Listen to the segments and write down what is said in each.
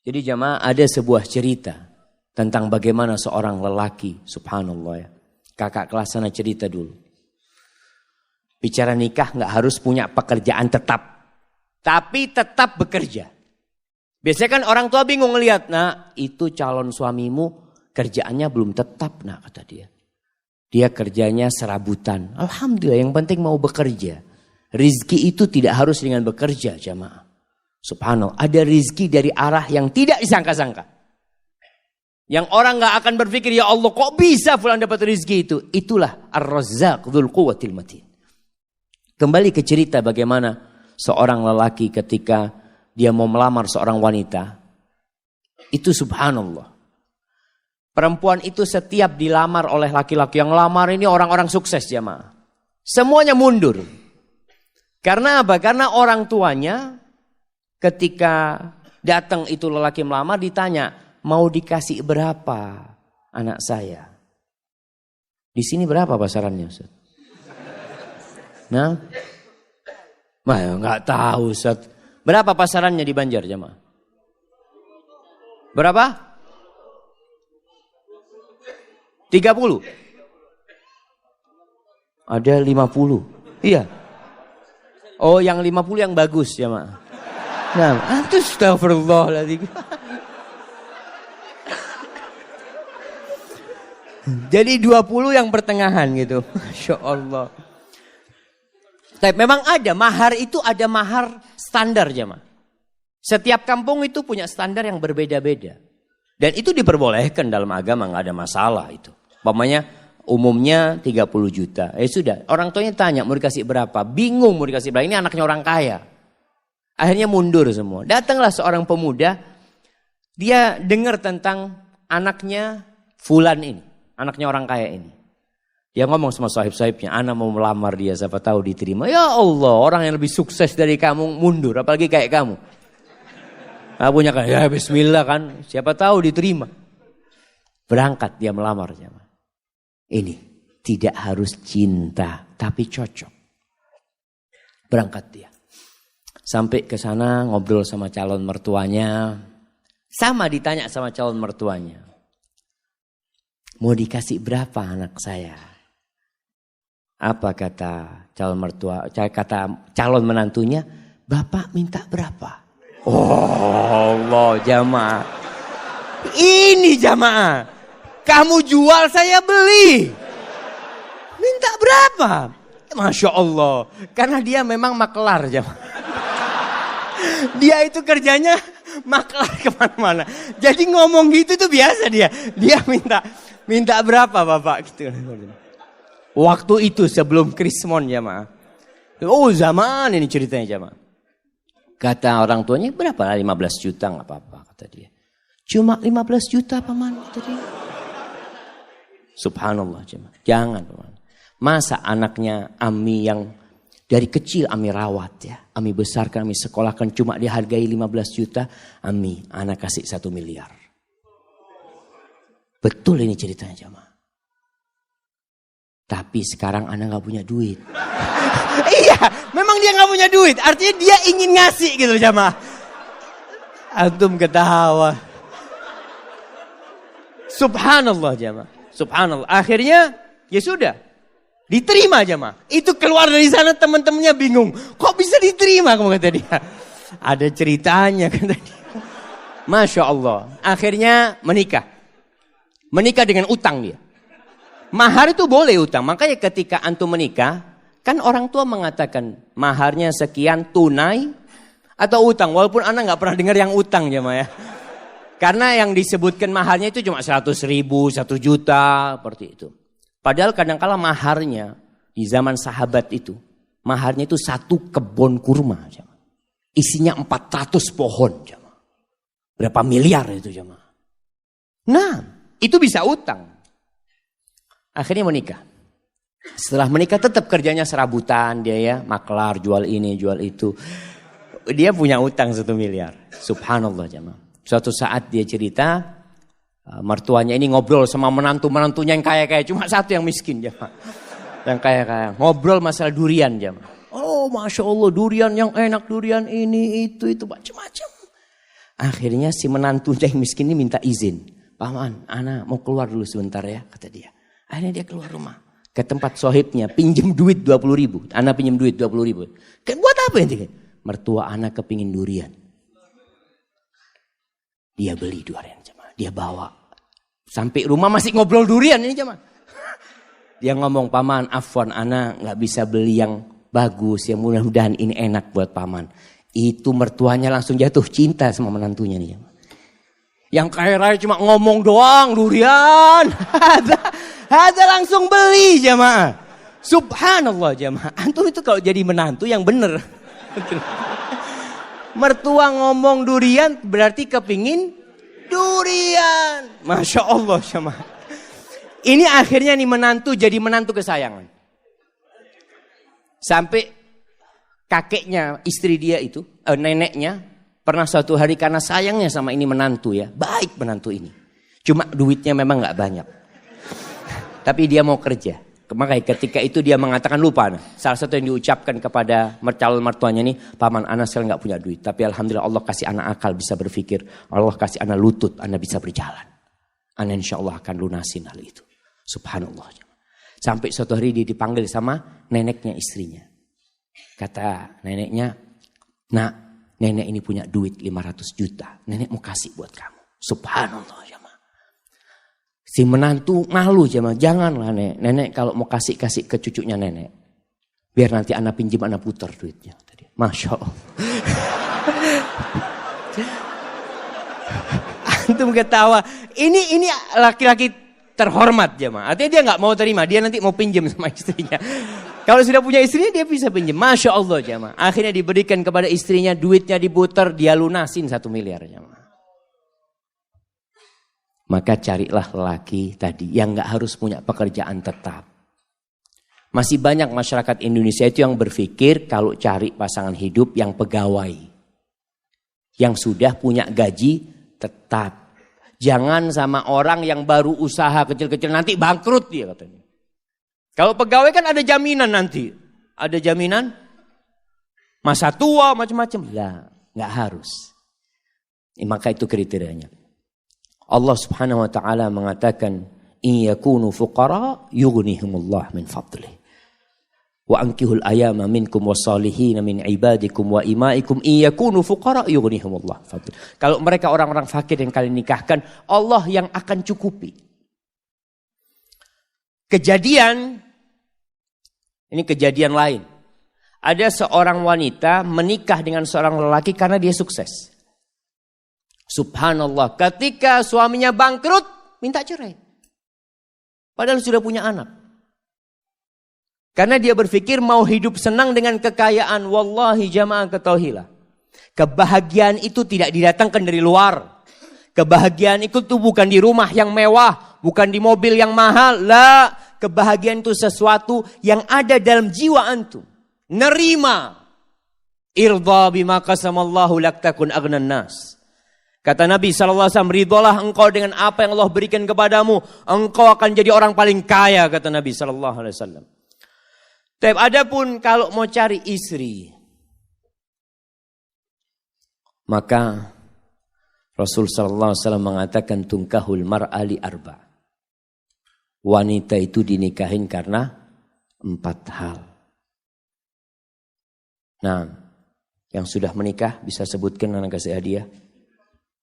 Jadi jamaah, ada sebuah cerita tentang bagaimana seorang lelaki, subhanallah ya. Kakak kelas sana cerita dulu. Bicara nikah nggak harus punya pekerjaan tetap. Tapi tetap bekerja. Biasanya kan orang tua bingung ngelihat, nah itu calon suamimu kerjaannya belum tetap, nah kata dia. Dia kerjanya serabutan. Alhamdulillah, yang penting mau bekerja. Rizki itu tidak harus dengan bekerja jamaah. Subhanallah, ada rizki dari arah yang tidak disangka-sangka. Yang orang gak akan berpikir, ya Allah kok bisa fulan dapat rizki itu. Itulah Ar-Razzaq Dzul Quwwatil Matin. Kembali ke cerita bagaimana seorang lelaki ketika dia mau melamar seorang wanita. Itu subhanallah. Perempuan itu setiap dilamar oleh laki-laki, yang lamar ini orang-orang sukses jamaah. Semuanya mundur. Karena apa? Karena orang tuanya ketika datang itu lelaki melamar ditanya, mau dikasih berapa anak saya? Di sini berapa pasarannya Ustaz? Nah, nggak tahu Ustaz. Berapa pasarannya di Banjar jamaah? Berapa? 30? Ada 50? Iya. Oh yang 50 yang bagus jamaah. Nah, astagfirullahaladzim. Jadi 20 yang pertengahan gitu. Masya Allah. Tapi memang ada, mahar itu ada mahar standar jemaah. Setiap kampung itu punya standar yang berbeda-beda. Dan itu diperbolehkan dalam agama, nggak ada masalah itu. Umpamanya umumnya 30 juta. Sudah, orang tuanya tanya mau dikasih berapa. Bingung mau dikasih berapa, ini anaknya orang kaya. Akhirnya mundur semua. Datanglah seorang pemuda, dia dengar tentang anaknya fulan ini. Anaknya orang kaya ini. Dia ngomong sama sahib-sahibnya, anak mau melamar dia, siapa tahu diterima. Ya Allah, orang yang lebih sukses dari kamu mundur, apalagi kayak kamu. Nah, punya kayak, ya bismillah kan, siapa tahu diterima. Berangkat dia melamar. Ini tidak harus cinta, tapi cocok. Berangkat dia. Sampai ke sana ngobrol sama calon mertuanya. Sama ditanya sama calon mertuanya. Mau dikasih berapa anak saya? Apa kata calon mertua? Kata calon menantunya, Bapak minta berapa? Oh Allah jamaah. Ini jamaah. Kamu jual saya beli. Minta berapa? Masya Allah. Karena dia memang makelar jamaah. Dia itu kerjanya maklar kemana-mana. Jadi ngomong gitu tuh biasa dia. Dia minta berapa Bapak gitu. Waktu itu sebelum Krismon jamaah. Oh zaman ini ceritanya jamaah. Kata orang tuanya berapa lah 15 juta nggak apa-apa kata dia. Cuma 15 juta paman kata dia. Subhanallah jemaah. Jangan paman. Masa anaknya Ami yang dari kecil Ami rawat ya. Ami besarkan, Ami sekolahkan cuma dihargai 15 juta. Ami anak kasih 1 miliar. Betul ini ceritanya jemaah. Tapi sekarang anak gak punya duit. Iya, memang dia gak punya duit. Artinya dia ingin ngasih gitu jemaah. Antum ketawa. Subhanallah jemaah. Subhanallah. Akhirnya ya sudah. Diterima jemaah. Itu keluar dari sana teman-temannya bingung. Kok bisa diterima kamu kata dia. Ada ceritanya kata dia. Masya Allah. Akhirnya menikah. Menikah dengan utang dia. Mahar itu boleh utang. Makanya ketika antum menikah. Kan orang tua mengatakan maharnya sekian tunai atau utang. Walaupun anak gak pernah dengar yang utang jemaah ya. Karena yang disebutkan maharnya itu cuma 100.000, 1 juta. Seperti itu. Padahal kadang-kala maharnya di zaman sahabat itu. Maharnya itu 1 kebun kurma. Jemaah. Isinya 400 pohon. Jemaah. Berapa miliar itu jemaah. Nah itu bisa utang. Akhirnya menikah. Setelah menikah tetap kerjanya serabutan dia ya. Maklar jual ini jual itu. Dia punya utang 1 miliar. Subhanallah jemaah. Suatu saat dia cerita. Mertuanya ini ngobrol sama menantu-menantunya yang kaya-kaya. Cuma 1 yang miskin jemaah. Yang kaya-kaya. Ngobrol masalah durian jemaah. Oh Masya Allah durian yang enak. Durian ini itu macam-macam. Akhirnya si menantunya yang miskin ini minta izin. Paman, ana mau keluar dulu sebentar ya, kata dia. Akhirnya dia keluar rumah. Ke tempat sohibnya, pinjem duit 20.000. Ana pinjem duit 20.000. Buat apa ini? Mertua ana kepingin durian. Dia beli durian, jemaah. Dia bawa. Sampai rumah masih ngobrol durian ini, jemaah. Dia ngomong, paman, afwan, ana gak bisa beli yang bagus. Yang mudah-mudahan ini enak buat paman. Itu mertuanya langsung jatuh cinta sama menantunya nih, jemaah. Yang kaya raya cuma ngomong doang, durian. Ada langsung beli, jemaah. Subhanallah, jemaah. Antum itu kalau jadi menantu yang bener. Mertua ngomong durian berarti kepingin durian. Masya Allah, jemaah. Ini akhirnya nih menantu jadi menantu kesayangan. Sampai kakeknya, istri dia itu, neneknya, pernah suatu hari karena sayangnya sama ini menantu ya. Baik menantu ini. Cuma duitnya memang gak banyak. Tapi dia mau kerja. Makanya ketika itu dia mengatakan lupa. Salah satu yang diucapkan kepada calon mertuanya ini. Paman, ana sekarang gak punya duit. Tapi alhamdulillah Allah kasih ana akal bisa berpikir. Allah kasih ana lutut, ana bisa berjalan. Ana insya Allah akan lunasin hal itu. Subhanallah. Sampai suatu hari dia dipanggil sama neneknya istrinya. Kata neneknya, nak, nenek ini punya duit 500 juta. Nenek mau kasih buat kamu. Subhanallah, jemaah. Si menantu malu, jemaah. Janganlah nenek kalau mau kasih ke cucunya nenek. Biar nanti anak pinjam, anak putar duitnya. Masya Allah. Antum ketawa. Ini laki-laki terhormat, jemaah. Artinya dia nggak mau terima. Dia nanti mau pinjam sama istrinya. Kalau sudah punya istrinya dia bisa pinjam. Masya Allah, jemaah. Akhirnya diberikan kepada istrinya, duitnya diputar, dia lunasin 1 miliar, jemaah. Maka carilah lelaki tadi yang gak harus punya pekerjaan tetap. Masih banyak masyarakat Indonesia itu yang berpikir kalau cari pasangan hidup yang pegawai. Yang sudah punya gaji tetap. Jangan sama orang yang baru usaha kecil-kecil nanti bangkrut dia katanya. Kalau pegawai kan ada jaminan nanti. Ada jaminan masa tua macam-macam. Lah, gak harus. Maka itu kriterianya. Allah Subhanahu wa taala mengatakan in yakunu fuqara yughnihimullah min fadlih wa ankihul ayama minkum wassalihin min ibadikum wa imaikum in yakunu fuqara yughnihimullah fadlih. Kalau mereka orang-orang fakir yang kalian nikahkan, Allah yang akan cukupi. Ini kejadian lain. Ada seorang wanita menikah dengan seorang lelaki karena dia sukses. Subhanallah, ketika suaminya bangkrut, minta cerai. Padahal sudah punya anak. Karena dia berpikir mau hidup senang dengan kekayaan. Wallahi jamaah ketahuilah. Kebahagiaan itu tidak didatangkan dari luar. Kebahagiaan itu tuh bukan di rumah yang mewah. Bukan di mobil yang mahal. La, kebahagiaan itu sesuatu yang ada dalam jiwa antum. Nerima. Irda bima qasamallahu lak takun aghnan nas. Kata Nabi SAW, ridholah engkau dengan apa yang Allah berikan kepadamu. Engkau akan jadi orang paling kaya, kata Nabi SAW. Tapi adapun kalau mau cari istri, maka Rasul SAW mengatakan tungkahul mar'ali arba. Wanita itu dinikahin karena 4 hal. Nah, yang sudah menikah bisa sebutkan anak kasih hadiah.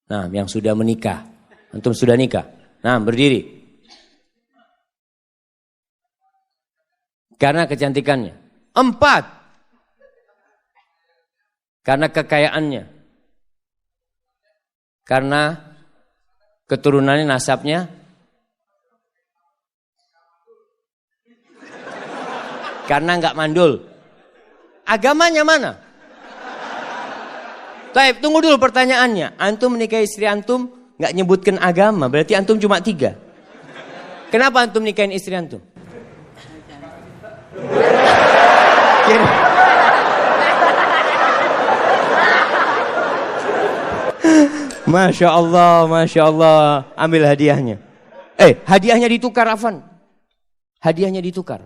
Nah, yang sudah menikah. Antum sudah nikah. Nah, berdiri. Karena kecantikannya. 4. Karena kekayaannya. Karena keturunannya, nasabnya. Karena enggak mandul. Agamanya mana? Taib, tunggu dulu pertanyaannya. Antum menikahi istri antum nggak nyebutkan agama, berarti antum cuma 3. Kenapa antum nikahin istri antum? Masya Allah, Masya Allah. Ambil hadiahnya. Hadiahnya ditukar, Afan. Hadiahnya ditukar.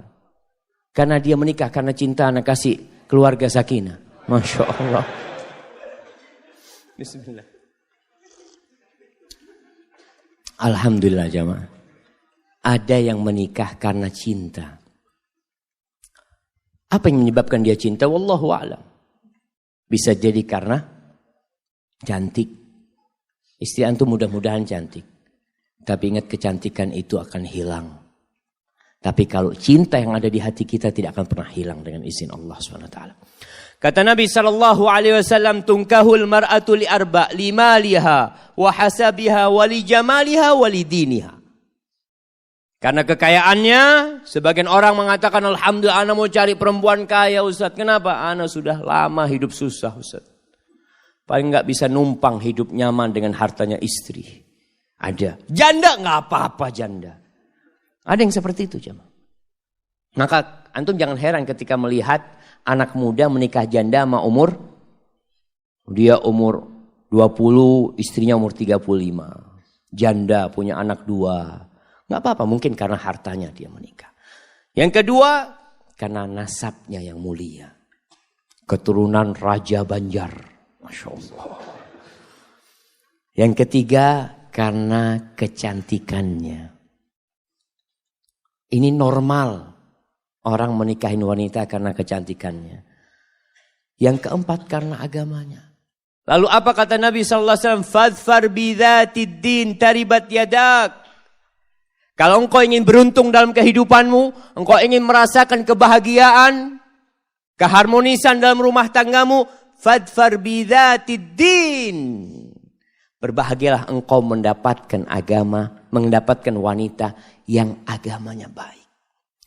Karena dia menikah karena cinta, anak kasih keluarga sakinah. Masya Allah. Bismillah. Alhamdulillah jamaah. Ada yang menikah karena cinta. Apa yang menyebabkan dia cinta? Wallahu a'lam. Bisa jadi karena cantik. Istri antum mudah-mudahan cantik. Tapi ingat kecantikan itu akan hilang. Tapi kalau cinta yang ada di hati kita tidak akan pernah hilang dengan izin Allah SWT. Kata Nabi SAW, tunkahul mar'atu li arba' limaliha wa hasabiha wa li jamaliha wa li diniha. Karena kekayaannya, sebagian orang mengatakan, alhamdulillah ana mau cari perempuan kaya Ustaz. Kenapa? Ana sudah lama hidup susah Ustaz. Paling gak bisa numpang hidup nyaman dengan hartanya istri. Ada. Janda gak apa-apa janda. Ada yang seperti itu jemaah. Maka antum jangan heran ketika melihat anak muda menikah janda sama umur. Dia umur 20, istrinya umur 35. Janda punya anak 2. Gak apa-apa, mungkin karena hartanya dia menikah. Yang kedua, karena nasabnya yang mulia. Keturunan Raja Banjar. Masya Allah. Yang ketiga, karena kecantikannya. Ini normal. Orang menikahin wanita karena kecantikannya. Yang keempat, karena agamanya. Lalu apa kata Nabi SAW? Fadfar bidzatid din taribat yadak. Kalau engkau ingin beruntung dalam kehidupanmu, engkau ingin merasakan kebahagiaan, keharmonisan dalam rumah tanggamu, fadfar bidzatid din. Berbahagialah engkau mendapatkan agama, mendapatkan wanita yang agamanya baik.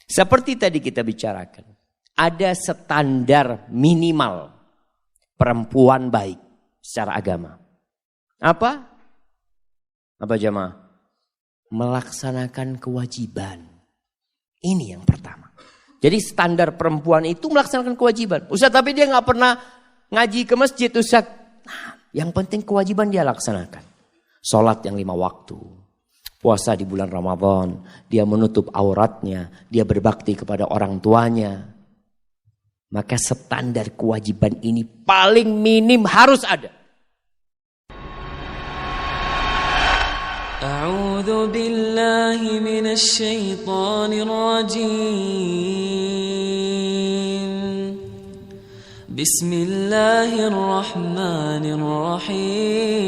Seperti tadi kita bicarakan, ada standar minimal perempuan baik secara agama. Apa? Apa jemaah? Melaksanakan kewajiban. Ini yang pertama. Jadi standar perempuan itu melaksanakan kewajiban. Ustaz, tapi dia gak pernah ngaji ke masjid Ustaz. Nah, yang penting kewajiban dia laksanakan. Sholat yang 5 waktu. Puasa di bulan Ramadan. Dia menutup auratnya. Dia berbakti kepada orang tuanya. Maka standar kewajiban ini paling minim harus ada. أعوذ بالله من الشيطان الرجيم بسم الله الرحمن الرحيم